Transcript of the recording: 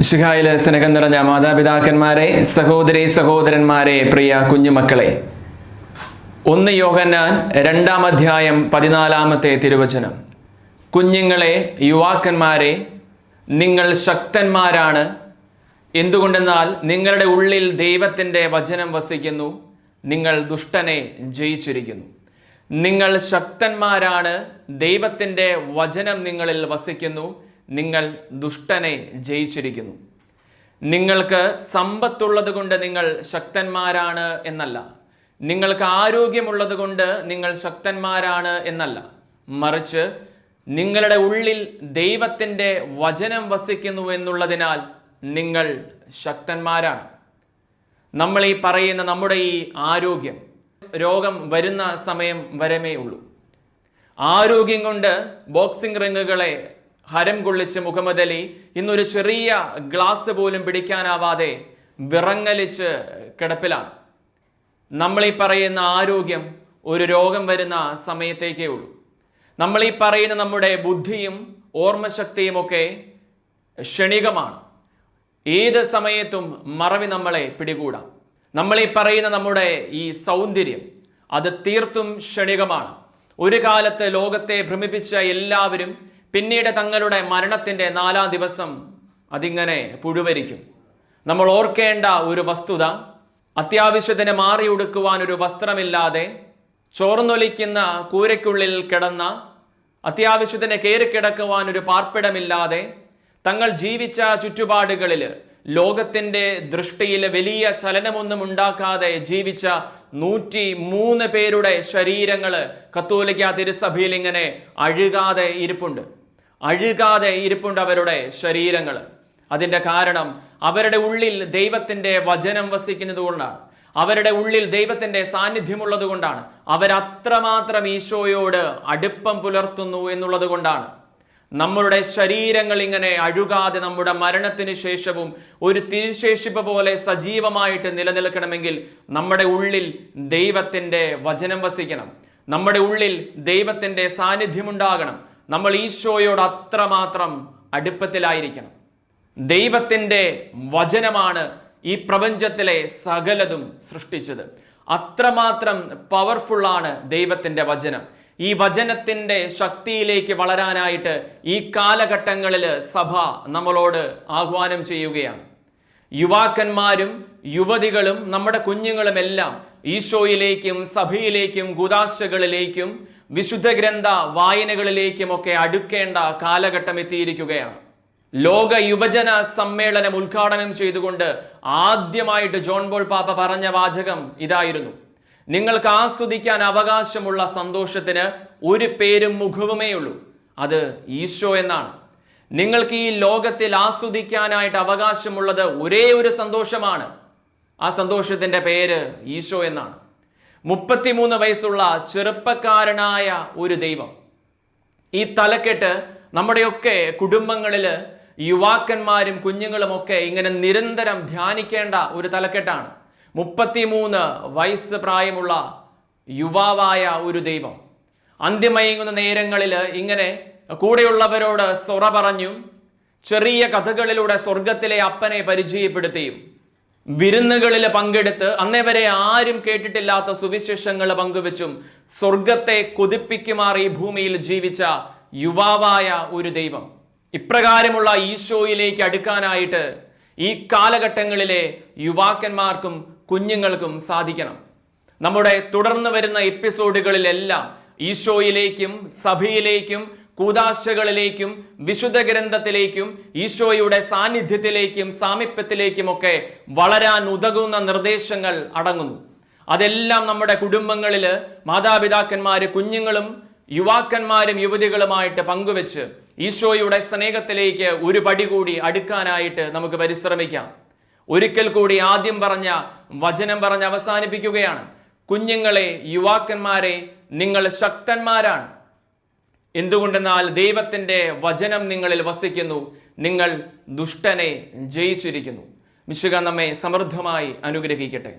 മിശിഹായിലെ സ്നേഹം നിറഞ്ഞ മാതാപിതാക്കന്മാരെ, സഹോദരി സഹോദരന്മാരെ, പ്രിയ കുഞ്ഞുമക്കളെ, 1 യോഹന്നാൻ 2-ാം അധ്യായം 14-ാമത്തെ തിരുവചനം. കുഞ്ഞുങ്ങളെ, യുവാക്കന്മാരെ, നിങ്ങൾ ശക്തന്മാരാണ്. എന്തുകൊണ്ടെന്നാൽ നിങ്ങളുടെ ഉള്ളിൽ ദൈവത്തിൻ്റെ വചനം വസിക്കുന്നു. നിങ്ങൾ ദുഷ്ടനെ ജയിച്ചിരിക്കുന്നു. നിങ്ങൾ ശക്തന്മാരാണ്. ദൈവത്തിൻ്റെ വചനം നിങ്ങളിൽ വസിക്കുന്നു. നിങ്ങൾ ദുഷ്ടനെ ജയിച്ചിരിക്കുന്നു. നിങ്ങൾക്ക് സമ്പത്തുള്ളത് കൊണ്ട് നിങ്ങൾ ശക്തന്മാരാണ് എന്നല്ല. നിങ്ങൾക്ക് ആരോഗ്യമുള്ളത് കൊണ്ട് നിങ്ങൾ ശക്തന്മാരാണ് എന്നല്ല. മറിച്ച് നിങ്ങളുടെ ഉള്ളിൽ ദൈവത്തിൻ്റെ വചനം വസിക്കുന്നു എന്നുള്ളതിനാൽ നിങ്ങൾ ശക്തന്മാരാണ്. നമ്മൾ ഈ പറയുന്ന നമ്മുടെ ഈ ആരോഗ്യം രോഗം വരുന്ന സമയം വരമേ ഉള്ളൂ. ആരോഗ്യം കൊണ്ട് ബോക്സിംഗ് റിങ്ങുകളെ ഹരം കൊള്ളിച്ച് മുഹമ്മദ് അലി ഇന്നൊരു ചെറിയ ഗ്ലാസ് പോലും പിടിക്കാനാവാതെ വിറങ്ങലിച്ച് കിടപ്പിലാണ്. നമ്മൾ ഈ പറയുന്ന ആരോഗ്യം ഒരു രോഗം വരുന്ന സമയത്തേക്കേ ഉള്ളൂ. നമ്മൾ ഈ പറയുന്ന നമ്മുടെ ബുദ്ധിയും ഓർമ്മശക്തിയും ഒക്കെ ക്ഷണികമാണ്. ഏത് സമയത്തും മറവി നമ്മളെ പിടികൂടാം. നമ്മൾ ഈ പറയുന്ന നമ്മുടെ ഈ സൗന്ദര്യം അത് തീർത്തും ക്ഷണികമാണ്. ഒരു കാലത്ത് ലോകത്തെ ഭ്രമിപ്പിച്ച എല്ലാവരും പിന്നീട് തങ്ങളുടെ മരണത്തിൻ്റെ 4-ാം ദിവസം അതിങ്ങനെ പുഴുവരിക്കും. നമ്മൾ ഓർക്കേണ്ട ഒരു വസ്തുത, അത്യാവശ്യത്തിന് മാറിയുടുക്കുവാൻ ഒരു വസ്ത്രമില്ലാതെ ചോർന്നൊലിക്കുന്ന കൂരയ്ക്കുള്ളിൽ കിടന്ന, അത്യാവശ്യത്തിന് കയറിക്കിടക്കുവാൻ ഒരു പാർപ്പിടമില്ലാതെ, തങ്ങൾ ജീവിച്ച ചുറ്റുപാടുകളിൽ ലോകത്തിൻ്റെ ദൃഷ്ടിയിൽ വലിയ ചലനമൊന്നും ഉണ്ടാക്കാതെ ജീവിച്ച 103 പേരുടെ ശരീരങ്ങൾ കത്തോലിക്ക തിരുസഭയിൽ ഇങ്ങനെ അഴുകാതെ ഇരിപ്പുണ്ട് അവരുടെ ശരീരങ്ങൾ. അതിൻ്റെ കാരണം അവരുടെ ഉള്ളിൽ ദൈവത്തിൻ്റെ വചനം വസിക്കുന്നത് കൊണ്ടാണ്. അവരുടെ ഉള്ളിൽ ദൈവത്തിൻ്റെ സാന്നിധ്യമുള്ളത് കൊണ്ടാണ്. അവരത്രമാത്രം ഈശോയോട് അടുപ്പം പുലർത്തുന്നു എന്നുള്ളത് കൊണ്ടാണ്. നമ്മളുടെ ശരീരങ്ങൾ ഇങ്ങനെ അഴുകാതെ നമ്മുടെ മരണത്തിന് ശേഷവും ഒരു തിരുശേഷിപ്പ് പോലെ സജീവമായിട്ട് നിലനിൽക്കണമെങ്കിൽ നമ്മുടെ ഉള്ളിൽ ദൈവത്തിൻ്റെ വചനം വസിക്കണം. നമ്മുടെ ഉള്ളിൽ ദൈവത്തിൻ്റെ സാന്നിധ്യമുണ്ടാകണം. നമ്മൾ ഈശോയോട് അത്രമാത്രം അടുപ്പത്തിലായിരിക്കണം. ദൈവത്തിൻ്റെ വചനമാണ് ഈ പ്രപഞ്ചത്തിലെ സകലതും സൃഷ്ടിച്ചത്. അത്രമാത്രം പവർഫുള്ളാണ് ദൈവത്തിൻ്റെ വചനം. ഈ വചനത്തിൻ്റെ ശക്തിയിലേക്ക് വളരാനായിട്ട് ഈ കാലഘട്ടങ്ങളിൽ സഭ നമ്മളോട് ആഹ്വാനം ചെയ്യുകയാണ്. യുവാക്കന്മാരും യുവതികളും നമ്മുടെ കുഞ്ഞുങ്ങളുമെല്ലാം ഈശോയിലേക്കും സഭയിലേക്കും കൂദാശകളിലേക്കും വിശുദ്ധ ഗ്രന്ഥ വായനകളിലേക്കും ഒക്കെ അടുക്കേണ്ട കാലഘട്ടം എത്തിയിരിക്കുകയാണ്. ലോക യുവജന സമ്മേളനം ഉദ്ഘാടനം ചെയ്തുകൊണ്ട് ആദ്യമായിട്ട് ജോൺ പോൾ പാപ്പ പറഞ്ഞ വാചകം ഇതായിരുന്നു: നിങ്ങൾക്ക് ആസ്വദിക്കാൻ അവകാശമുള്ള സന്തോഷത്തിന് ഒരു പേരും മുഖവുമേ ഉള്ളൂ, അത് ഈശോ എന്നാണ്. നിങ്ങൾക്ക് ഈ ലോകത്തിൽ ആസ്വദിക്കാനായിട്ട് അവകാശമുള്ളത് ഒരേ ഒരു സന്തോഷമാണ്. ആ സന്തോഷത്തിൻ്റെ പേര് ഈശോ എന്നാണ്. 33 വയസ്സുള്ള ചെറുപ്പക്കാരനായ ഒരു ദൈവം. ഈ തലക്കെട്ട് നമ്മുടെയൊക്കെ കുടുംബങ്ങളിൽ യുവാക്കന്മാരും കുഞ്ഞുങ്ങളും ഒക്കെ ഇങ്ങനെ നിരന്തരം ധ്യാനിക്കേണ്ട ഒരു തലക്കെട്ടാണ്. 33 വയസ്സ് പ്രായമുള്ള യുവാവായ ഒരു ദൈവം അന്ത്യമയങ്ങുന്ന നേരങ്ങളിൽ ഇങ്ങനെ കൂടെയുള്ളവരോട് സൊറ പറഞ്ഞും ചെറിയ കഥകളിലൂടെ സ്വർഗത്തിലെ അപ്പനെ പരിചയപ്പെടുത്തിയും വിരുന്നുകളിൽ പങ്കെടുത്ത് അന്നേ വരെ ആരും കേട്ടിട്ടില്ലാത്ത സുവിശേഷങ്ങൾ പങ്കുവെച്ചും സ്വർഗത്തെ കൊതിപ്പിക്കുമാർ ഈ ഭൂമിയിൽ ജീവിച്ച യുവാവായ ഒരു ദൈവം. ഇപ്രകാരമുള്ള ഈശോയിലേക്ക് അടുക്കാനായിട്ട് ഈ കാലഘട്ടങ്ങളിലെ യുവാക്കന്മാർക്കും കുഞ്ഞുങ്ങൾക്കും സാധിക്കണം. നമ്മുടെ തുടർന്ന് വരുന്ന എപ്പിസോഡുകളിലെല്ലാം ഈശോയിലേക്കും സഭയിലേക്കും കൂദാശകളിലേക്കും വിശുദ്ധ ഗ്രന്ഥത്തിലേക്കും ഈശോയുടെ സാന്നിധ്യത്തിലേക്കും സാമീപ്യത്തിലേക്കും ഒക്കെ വളരാൻ ഉതകുന്ന നിർദ്ദേശങ്ങൾ അടങ്ങുന്നു. അതെല്ലാം നമ്മുടെ കുടുംബങ്ങളിൽ മാതാപിതാക്കന്മാര് കുഞ്ഞുങ്ങളും യുവാക്കന്മാരും യുവതികളുമായിട്ട് പങ്കുവെച്ച് ഈശോയുടെ സ്നേഹത്തിലേക്ക് ഒരു പടി കൂടി അടുക്കാനായിട്ട് നമുക്ക് പരിശ്രമിക്കാം. ഒരിക്കൽ കൂടി ആദ്യം പറഞ്ഞ വചനം പറഞ്ഞ് അവസാനിപ്പിക്കുകയാണ്: കുഞ്ഞുങ്ങളെ, യുവാക്കന്മാരെ, നിങ്ങൾ ശക്തന്മാരാണ്. എന്തുകൊണ്ടെന്നാൽ ദൈവത്തിൻ്റെ വചനം നിങ്ങളിൽ വസിക്കുന്നു. നിങ്ങൾ ദുഷ്ടനെ ജയിച്ചിരിക്കുന്നു. മിശിഹ നമ്മെ സമൃദ്ധമായി അനുഗ്രഹിക്കട്ടെ.